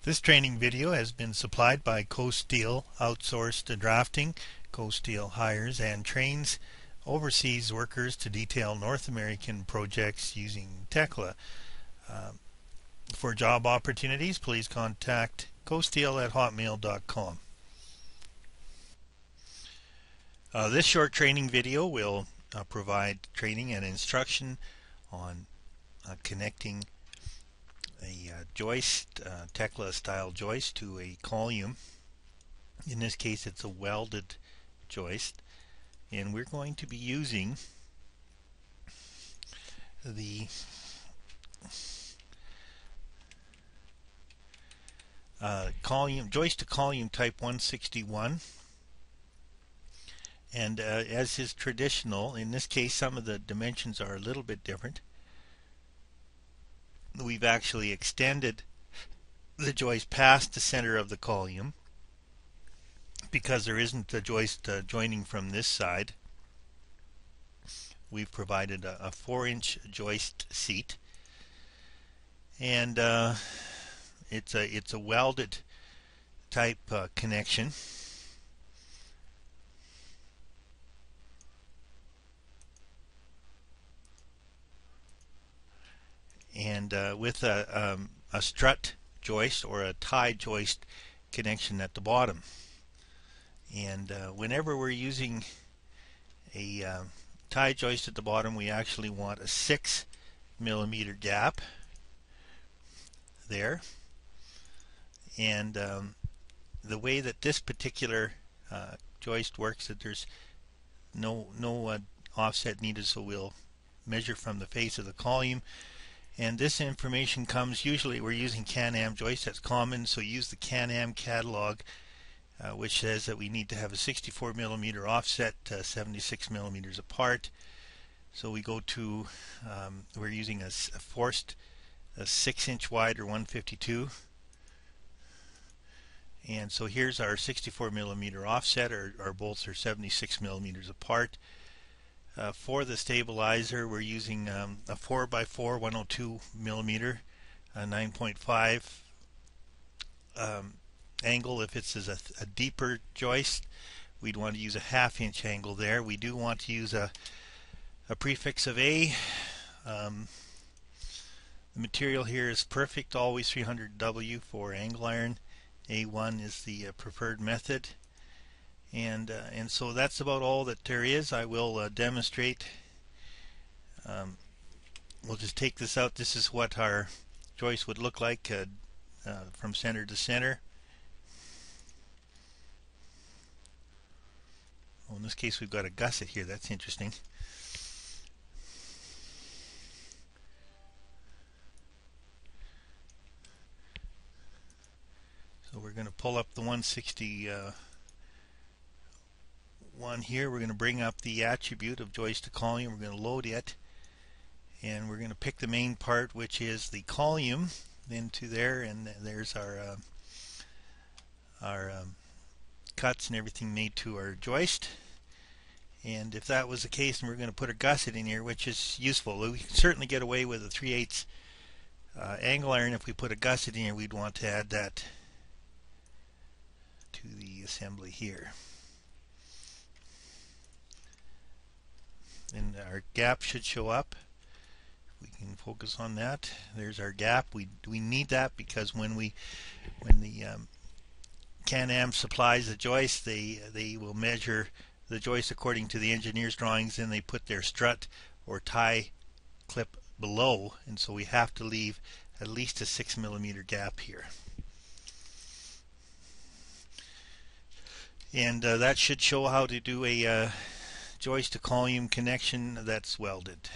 This training video has been supplied by Coast Steel Outsourced Drafting. Coast Steel hires and trains overseas workers to detail North American projects using Tekla. For job opportunities, please contact coaststeel@hotmail.com. This short training video will provide training and instruction on connecting a joist, Tekla style joist, to a column. In this case it's a welded joist, and we're going to be using the column, joist to column type 161. And as is traditional, in this case some of the dimensions are a little bit different. We've actually extended the joist past the center of the column because there isn't a joist joining from this side. We've provided a 4-inch joist seat, and it's a welded type connection. And with a strut joist or a tie joist connection at the bottom. And whenever we're using a tie joist at the bottom, we actually want a 6mm gap there. And the way that this particular joist works, that there's no offset needed, so we'll measure from the face of the column. And this information comes, usually we're using Can-Am joist, that's common, so use the Can-Am catalog, which says that we need to have a 64mm offset, 76mm apart. So we go to, we're using a forced 6-inch wide or 152. And so here's our 64mm offset, our bolts are 76mm apart. For the stabilizer, we're using a 4x4 102mm 9.5 angle. If it's a deeper joist, we'd want to use a 1/2-inch angle there. We do want to use a prefix of A. The material here is perfect, always 300W for angle iron. A1 is the preferred method. And so that's about all that there is. I will demonstrate. We'll just take this out. This is what our joist would look like from center to center. Well, in this case we've got a gusset here. That's interesting. So we're going to pull up the 161 here. We're going to bring up the attribute of joist to column. We're going to load it, and we're going to pick the main part, which is the column, into there, and there's our cuts and everything made to our joist. And if that was the case, and we're going to put a gusset in here, which is useful. We can certainly get away with a 3/8 angle iron. If we put a gusset in here, we'd want to add that to the assembly here. And our gap should show up. We can focus on that. There's our gap. We need that because when the Can-Am supplies the joist, they will measure the joist according to the engineer's drawings, and they put their strut or tie clip below, and so we have to leave at least a 6mm gap here. And that should show how to do a joist to column connection that's welded.